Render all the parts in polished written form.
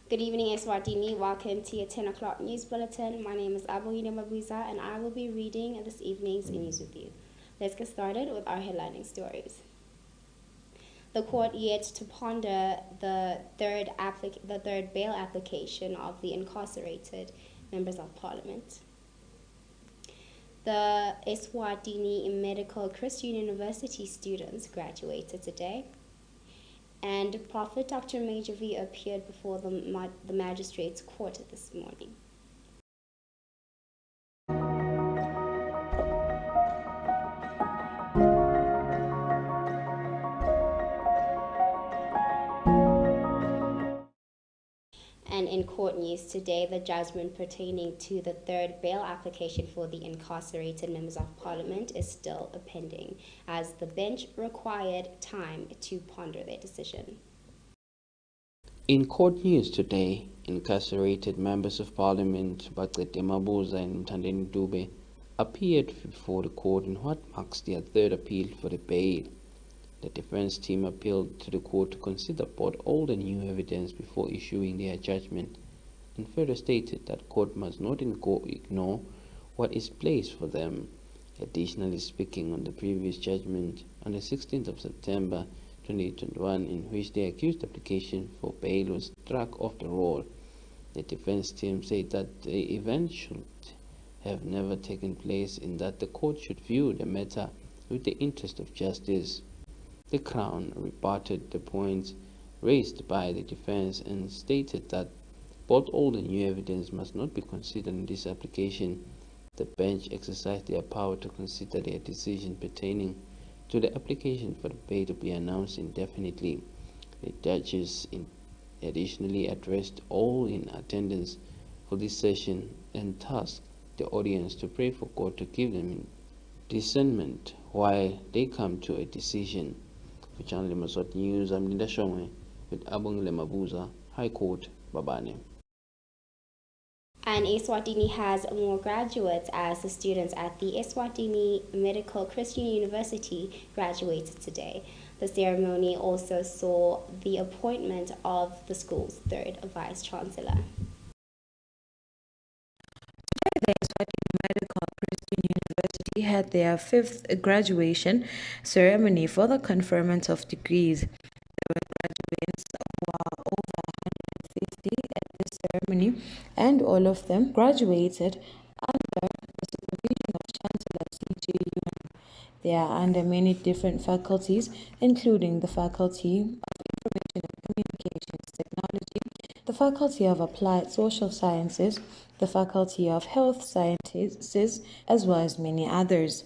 Good evening, ESWATINI. Welcome to your 10 o'clock news bulletin. My name is Yemaswati, and I will be reading this evening's news with you. Let's get started with our headlining stories. The court yet to ponder the third bail application of the incarcerated members of parliament. The Eswatini Medical Christian University students graduated today. And Prophet Dr. Major V appeared before the magistrate's court this morning. And in court news today, the judgment pertaining to the third bail application for the incarcerated members of parliament is still pending, as the bench required time to ponder their decision. In court news today, incarcerated members of parliament Baqede Mabuza and Mthandeni Dube appeared before the court in what marks their third appeal for the bail. The defense team appealed to the court to consider both old and new evidence before issuing their judgment, and further stated that court must not ignore what is placed for them. Additionally, speaking on the previous judgment on the 16th of September 2021, in which the accused application for bail was struck off the roll, the defense team said that the event should have never taken place, and that the court should view the matter with the interest of justice. The Crown rebutted the points raised by the defense and stated that both old and new evidence must not be considered in this application. The bench exercised their power to consider their decision pertaining to the application for the bail to be announced indefinitely. The judges additionally addressed all in attendance for this session and tasked the audience to pray for God to give them discernment while they come to a decision. For Channel Yemaswati News, I'm Linda Shongwe with Abongile Mabuza, High Court, Babane. And Eswatini has more graduates, as the students at the Eswatini Medical Christian University graduated today. The ceremony also saw the appointment of the school's third vice-chancellor. The Eswatini Medical Christian University had their fifth graduation ceremony for the conferment of degrees. There were graduates who are over 150 at this ceremony, and all of them graduated under the supervision of Chancellor C.J. Yuan. They are under many different faculties, including the Faculty of Information and Communications Technology, the Faculty of Applied Social Sciences, the Faculty of Health Sciences, as well as many others.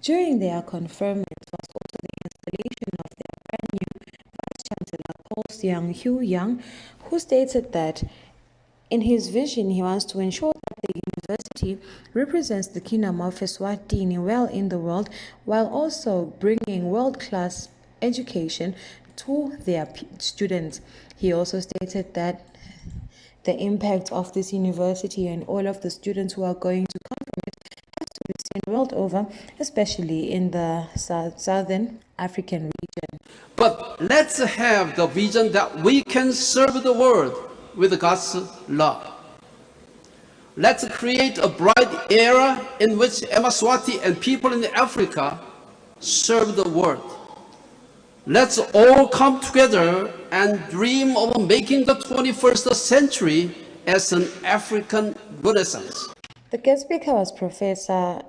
During their conferment was also the installation of their brand new Vice-Chancellor, Paul Siang-Hugh Young, who stated that in his vision he wants to ensure that the university represents the kingdom of Eswatini well in the world, while also bringing world-class education to their students. He also stated that the impact of this university and all of the students who are going to come from it has to be seen world over, especially in the southern African region. But let's have the vision that we can serve the world with God's love. Let's create a bright era in which Yemaswati and people in Africa serve the world. Let's all come together and dream of making the 21st century as an African Renaissance. The guest speaker was Professor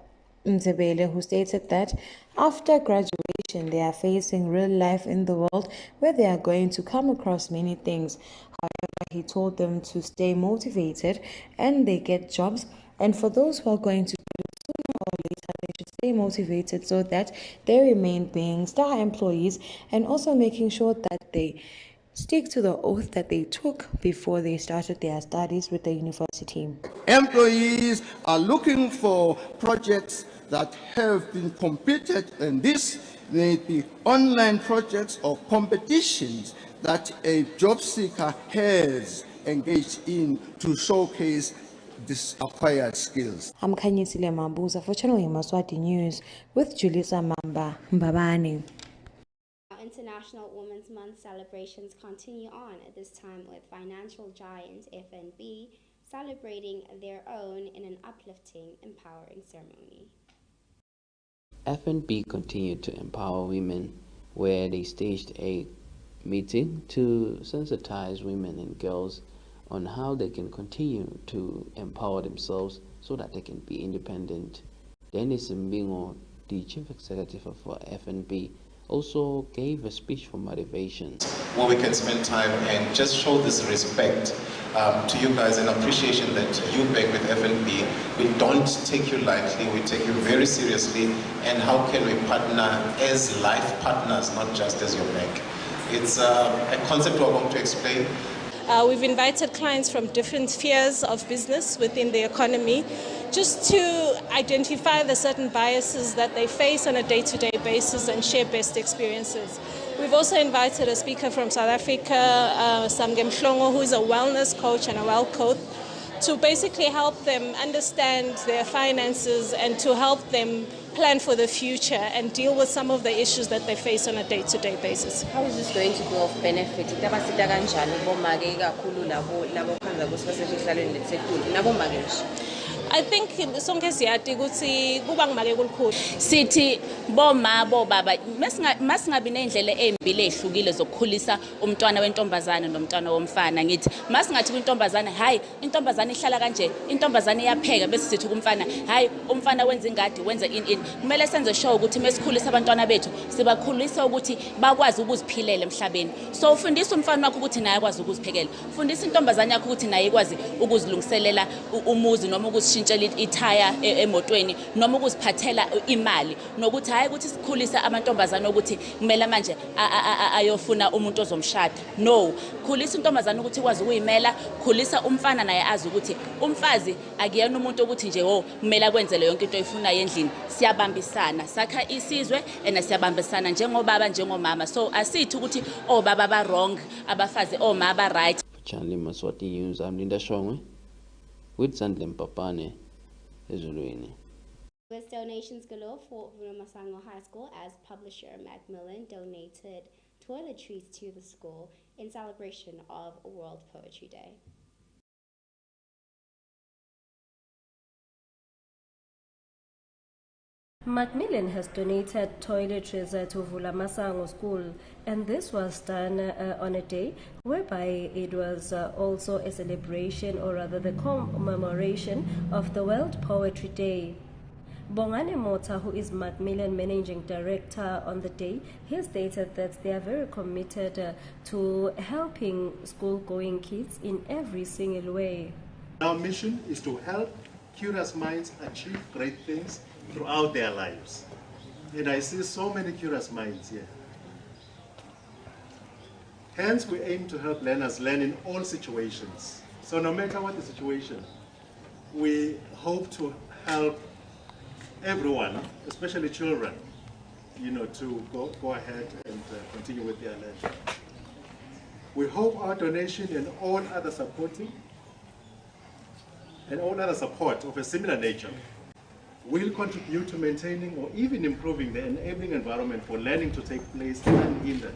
Mzebele, who stated that after graduation they are facing real life in the world where they are going to come across many things. However, he told them to stay motivated and they get jobs, and for those who are going to do it sooner or later, they should stay motivated so that they remain being star employees, and also making sure that they stick to the oath that they took before they started their studies with the university. Employees are looking for projects that have been completed, and this may be online projects or competitions that a job seeker has engaged in to showcase these acquired skills. I'm Kanyisile Mabuza for Channel Yemaswati News with Julissa Mamba Mbabane. International Women's Month celebrations continue on, at this time with financial giant FNB celebrating their own in an uplifting, empowering ceremony. FNB continued to empower women, where they staged a meeting to sensitize women and girls on how they can continue to empower themselves so that they can be independent. Dennis Mbingo, the chief executive of FNB, also gave a speech for motivation. Where we can spend time and just show this respect to you guys and appreciation that you back with FNB. We don't take you lightly, we take you very seriously, and how can we partner as life partners, not just as your bank. It's a concept we're going to explain. We've invited clients from different spheres of business within the economy just to identify the certain biases that they face on a day-to-day basis and share best experiences. We've also invited a speaker from South Africa, Samge Mhlongo, who is a wellness coach and a wealth coach, to basically help them understand their finances and to help them plan for the future and deal with some of the issues that they face on a day-to-day basis. How is this going to be of benefit? I think sonke siyati ukuthi kubangimake kulukhulu. Sithi boma bobaba masingabi nendlela ezimbi ezihlukile zokukhulisa umntwana wentombazana nomntwana womfana. Ngithi masingathi kwintombazana hayi intombazana ihlala kanje, intombazana iyapheka bese sithi kumfana hayi umfana wenza ingadi wenza in. Kumele senze show ukuthi mesikhulisa abantwana bethu sibakhulisa ukuthi bakwazi ukuziphilela emhlabeni. So ufundisa umfana wakho ukuthi naye akwazi ukuziphekela. Ufundisa intombazana yakho ukuthi naye ikwazi ukuzilungiselela umuzi noma ukuzishintshela ithaya emotweni noma ukuziphathela imali nokuthi hayi ukuthi sikhulisa amantombazana ukuthi kumele manje ayofuna umuntu ozomshada. No, khulisa intombazana ukuthi ikwazi ukuyimela, khulisa umfana naye azi ukuthi umfazi akuyena umuntu ukuthi nje kumele akwenzele yonke into oyifunayo endlini. Siyabambisana, sakha isizwe and siyabambisana njengobaba njengomama. So asithi ukuthi obaba ba wrong, abafazi omama ba right. Channel Yemaswati News, I'm Linda Shongwe with Zandlem Papane ezulwini. With donations galore for Vumasango High School, as publisher Macmillan donated toiletries to the school in celebration of World Poetry Day. Macmillan has donated toiletries to Vumasango School, and this was done on a day whereby it was also a celebration, or rather the commemoration of the World Poetry Day. Bongane Mota, who is Macmillan Managing Director on the day, he stated that they are very committed to helping school-going kids in every single way. Our mission is to help curious minds achieve great things throughout their lives. And I see so many curious minds here. Hence, we aim to help learners learn in all situations. So no matter what the situation, we hope to help everyone, especially children, to go ahead and continue with their learning. We hope our donation and all other support of a similar nature will contribute to maintaining or even improving the enabling environment for learning to take place unhindered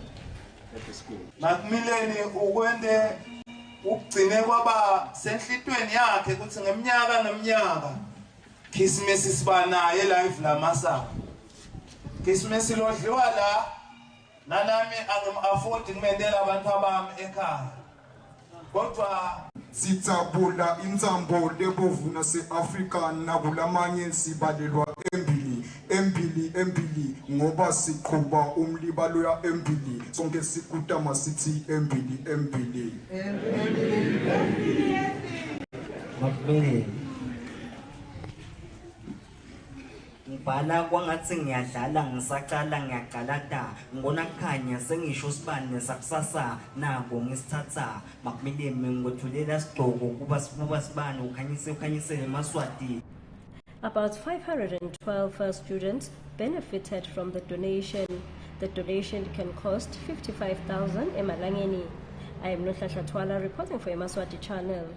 at the school. Macmillan ukwende ukugcine kwaba senhlitweni yakhe ukuthi ngeminyaka neminyaka Christmas siba naye live la Masako. Christmas lodliwa la nanami angim-afford kumendela abantu abami ekhaya. Kodwa sitsabula intsambo lebovuna se-Afrika nakulamanye sibalelwa embili ngoba siqhuba umlibaloya embili sonke sikutama sithi embili. Ngibhala kwangathi ngiyadlala ngisaqala ngiyaqalata ngibona kukhanya sengisho sibane sakusasa nako ngisithatha Macmillan ngothulela sigqoko kuba sibane ukhanyise Yemaswati. About 512 students benefited from the donation. The donation can cost 55,000 emalangeni. I am Nohlasha Twala reporting for Yemaswati channel.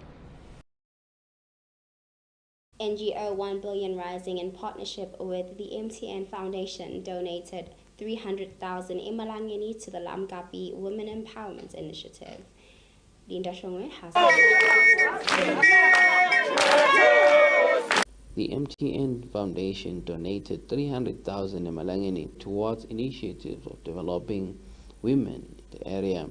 NGO 1 Billion Rising, in partnership with the MTN Foundation, donated 300,000 emalangeni to the Lamgapi Women Empowerment Initiative. Linda Shongwe has The MTN Foundation donated 300,000 emalangeni towards initiatives of developing women in the area,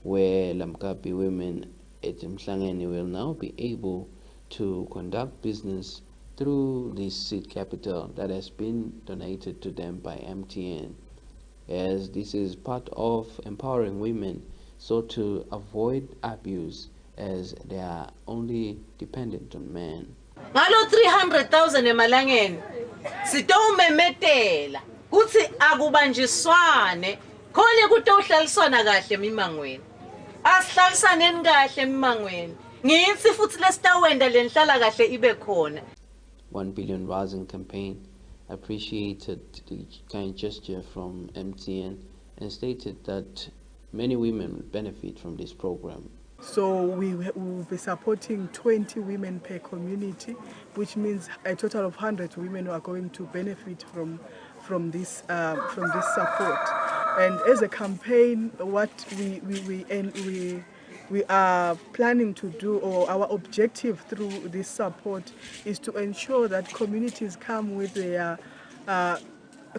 where Lamgapi women at Mhlangeni will now be able to conduct business through this seed capital that has been donated to them by MTN, as this is part of empowering women so to avoid abuse, as they are only dependent on men. Ngalo 300,000 emalangeni sitawumemetela kuthi akubanjiswane khona kutohlaliswana kahle emimangweni, asihlalisaneni kahle emimangweni, ngithi futhi lesitawenda lenhlala kahle ibe khona. 1 Billion Rising campaign appreciated the kind gesture from MTN and stated that many women will benefit from this program. So we will be supporting 20 women per community, which means a total of 100 women who are going to benefit from this support. And as a campaign, what we are planning to do, or our objective through this support, is to ensure that communities come with their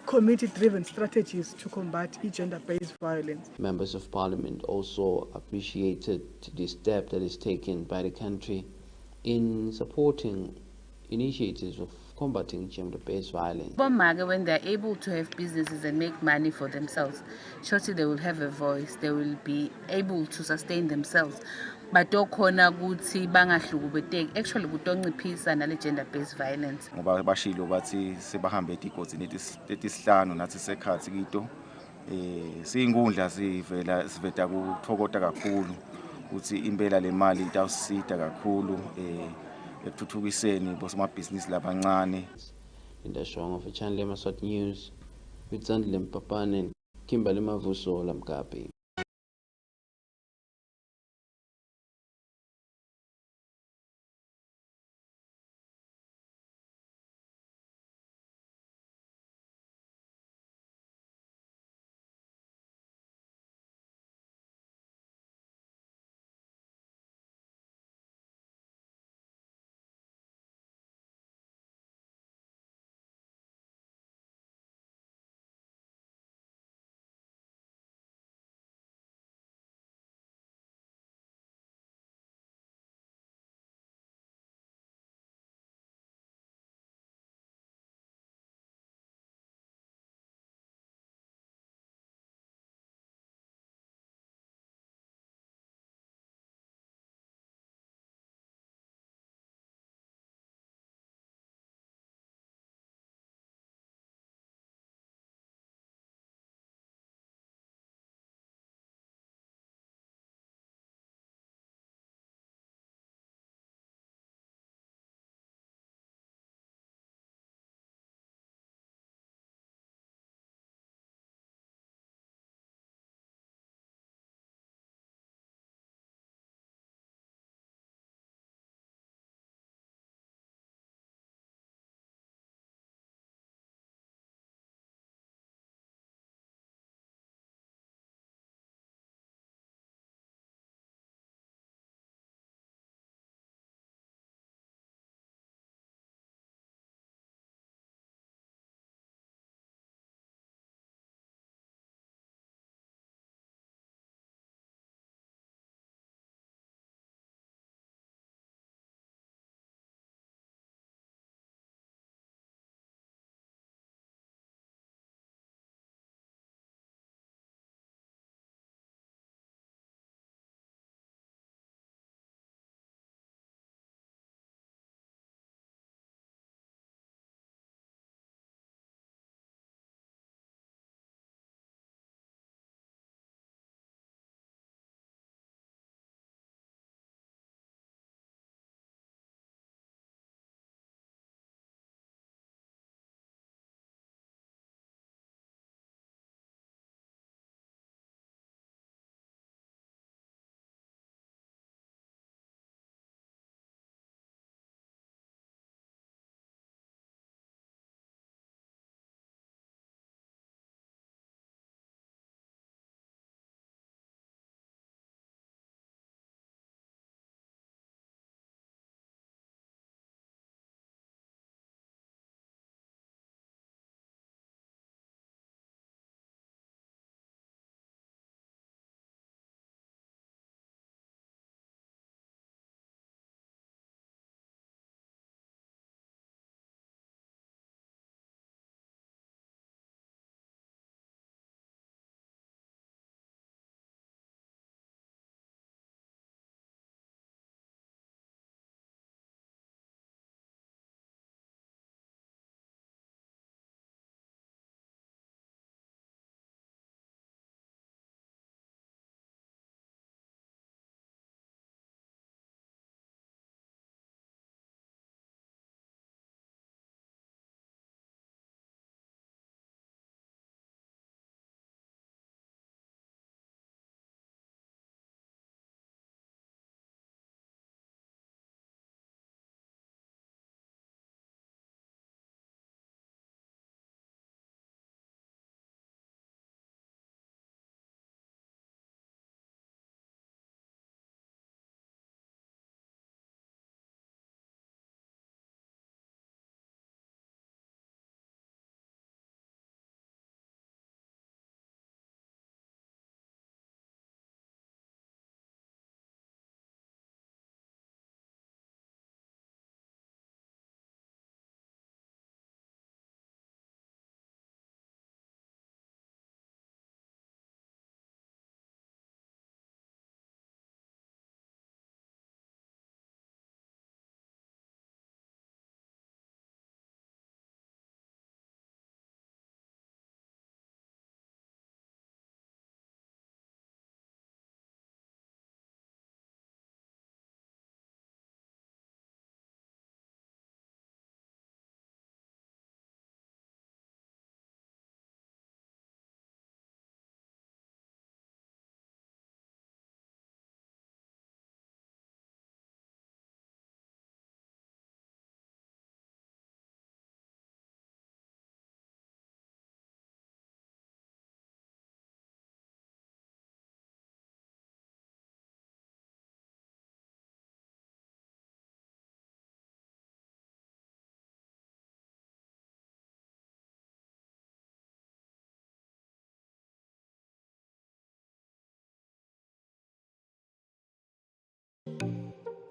community-driven strategies to combat gender-based violence. Members of Parliament also appreciated the step that is taken by the country in supporting initiatives of combating gender-based violence. When they're able to have businesses and make money for themselves, surely they will have a voice, they will be able to sustain themselves. But khona ukuthi bangahlukubeteki, actually kutonciphisa nale gender-based violence. Ngoba bashilo bathi sebahambe igodzi letisihlanu nathi sekhathi kito singundla siveta kuthokota kakhulu ukuthi impela le mali itawusita kakhulu ekuthuthukiseni bosomabhizinisi labancane. Linda Shongwe for Channel Yemaswati News with Zandile Mpapane and Kimberly Mavuso Lamgapi.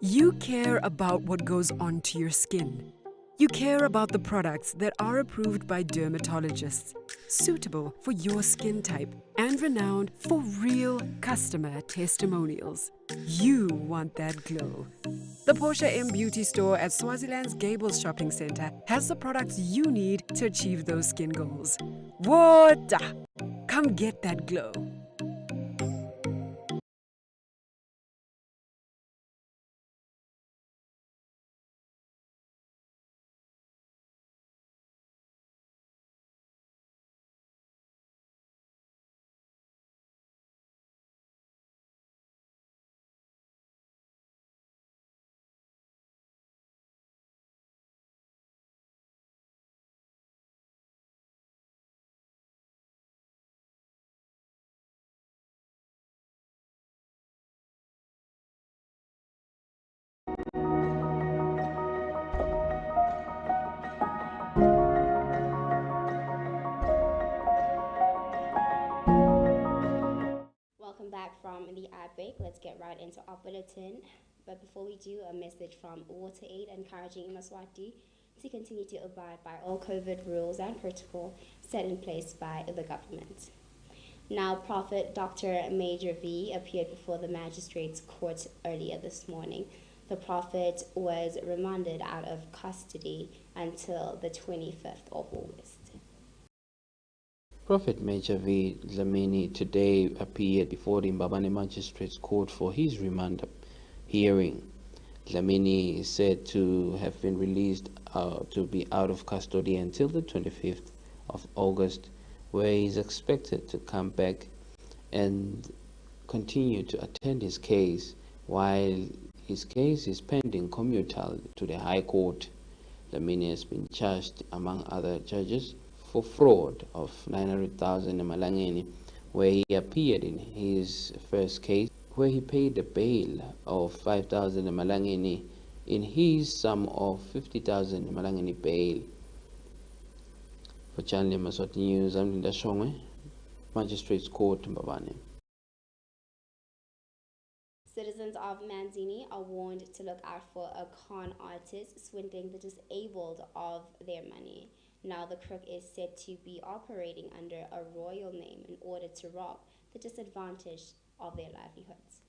You care about what goes onto your skin. You care about the products that are approved by dermatologists, suitable for your skin type, and renowned for real customer testimonials. You want that glow. The Portia M Beauty Store at Swaziland's Gables Shopping Center has the products you need to achieve those skin goals. Water! Come get that glow. Welcome back from the ad break. Let's get right into our bulletin. But before we do, a message from WaterAid encouraging Yemaswati to continue to abide by all COVID rules and protocol set in place by the government. Now, Prophet Dr. Major V appeared before the magistrate's court earlier this morning. The Prophet was remanded out of custody until the 25th of August. Prophet Major V. Dlamini today appeared before the Mbabane Magistrates Court for his remand hearing. Dlamini is said to have been released to be out of custody until the 25th of August, where he is expected to come back and continue to attend his case while his case is pending commutal to the High Court. Dlamini has been charged, among other charges, for fraud of 900,000 emalangeni, where he appeared in his first case, where he paid a bail of 5,000 emalangeni in his sum of 50,000 emalangeni bail. For Channel Yemaswati News, I'm Linda Shongwe, Magistrates Court, Mbabane. Citizens of Manzini are warned to look out for a con artist swindling the disabled of their money. Now the crook is said to be operating under a royal name in order to rob the disadvantaged of their livelihoods.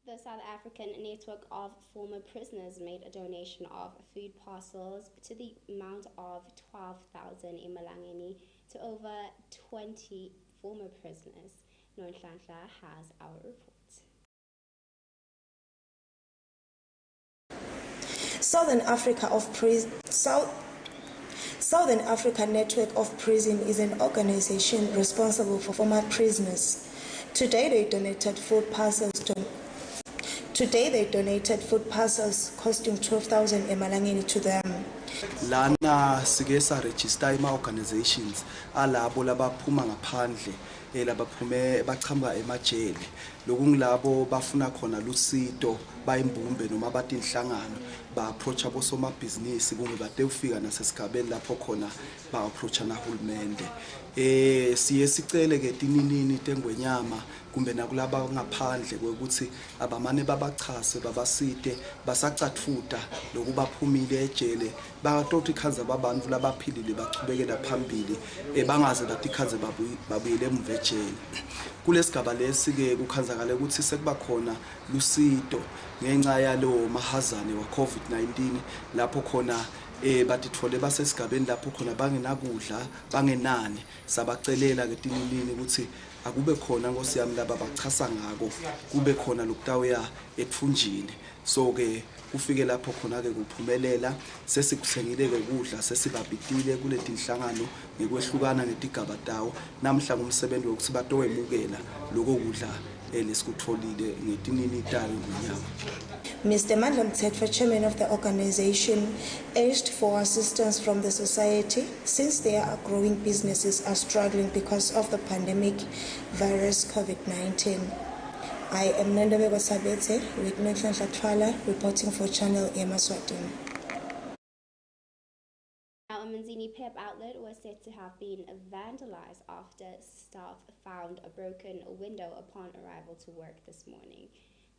The South African Network of Former Prisoners made a donation of food parcels to the amount of 12,000 emalangeni to over 20 former prisoners. Nonhlanhla has our report. Southern Africa Network of Prison is an organization responsible for former prisoners. Today they donated food parcels costing 12,000 emalangeni to them. Lana sigesa register organizations alabo labaphuma ngaphandle labaphume bachamba emajele lokungilabo bafuna khona lusido bayimbumbe noma bathi inhlangano ba-approach abosomabhizinisi kumbe bade ufika nasesigabeni lapho khona ba-approach nahulumende. Siye sicele ke tininini tengwenyama kumbe nakulaba ngaphandle kwekuthi abamane babachase babaside basacatfuta lokubaphumile ejele batoti khanza babantu labaphilile bachubekela phambili bangaze bathi khanze babuyele emva ejele. Kulesigaba lesi ke kukhanzakala ukuthi sekuba khona lusido ngenxa yalo mahazane wa COVID-19 lapho khona batithole basesigabeni lapho khona bangenakudla bangenani sabacelela ke tininini ukuthi akube khona Nkosi yami laba bachasa ngako kube khona lokutawuya ethunjini. So ke kufike lapho khona ke kuphumelela sesikuthengile ke kudla sesibabidile kuleti inhlangano ngekwehlukana ngetigaba tawo namhla ngumsebenzi wokuthi batowemukela lokho kudla lesikutholile ngetinini tayo ngonyama. Mr. Mandla Mtsetwa, chairman of the organization, urged for assistance from the society since their growing businesses are struggling because of the pandemic virus COVID-19. I am Nandabego Sabete with Nonhlanhla Twala reporting for Channel Yemaswati. Now, a Manzini Pep outlet was said to have been vandalized after staff found a broken window upon arrival to work this morning.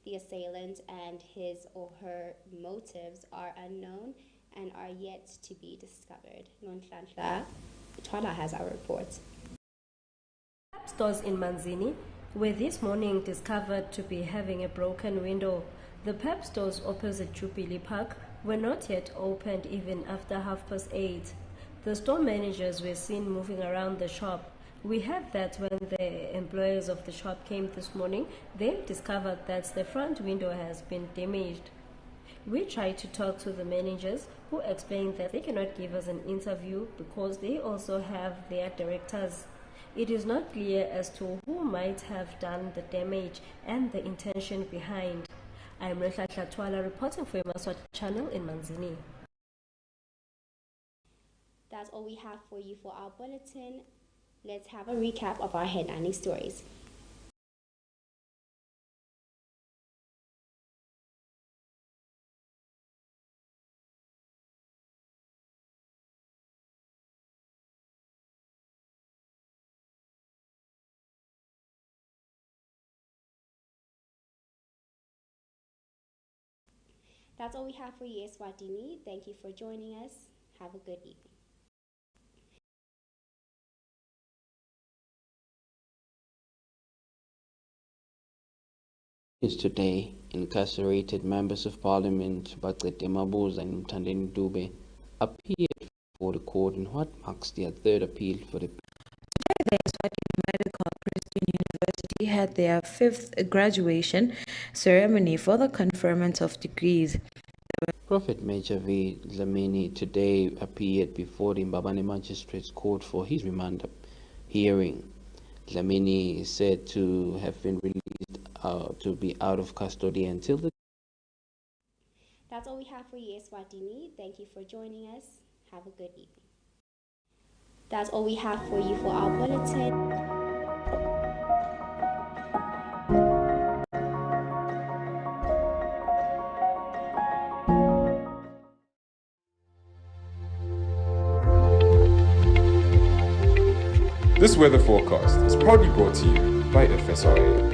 the assailant and his or her motives are unknown and are yet to be discovered. Nonhlanhla Twala has our report. Stores in Manzini were this morning discovered to be having a broken window. The Pep stores opposite Jubilee Park were not yet opened even after 8:30. The store managers were seen moving around the shop. We heard that when the employees of the shop came this morning, they discovered that the front window has been damaged. We tried to talk to the managers, who explained that they cannot give us an interview because they also have their directors. It is not clear as to who might have done the damage and the intention behind. I am Nonhlanhla Twala reporting for Yemaswati channel in Manzini. That's all we have for you for our bulletin. Let's have a recap of our headlining stories. That's all we have for you, ESWATINI. Thank you for joining us. Have a good evening. Today, incarcerated members of parliament Baqede Mabuza and Mthandeni Dube appeared before the court in what marks their third appeal for the Today, the Eswatini Medical Christian University had their 5th graduation ceremony for the conferment of degrees. Prophet Major V. Dlamini today appeared before the Mbabane Magistrates Court for his remand hearing. Dlamini is said to have been released to be out of custody until the... That's all we have for you, ESWATINI. Thank you for joining us. Have a good evening. That's all we have for you for our bulletin. This weather forecast is proudly brought to you by FSRA.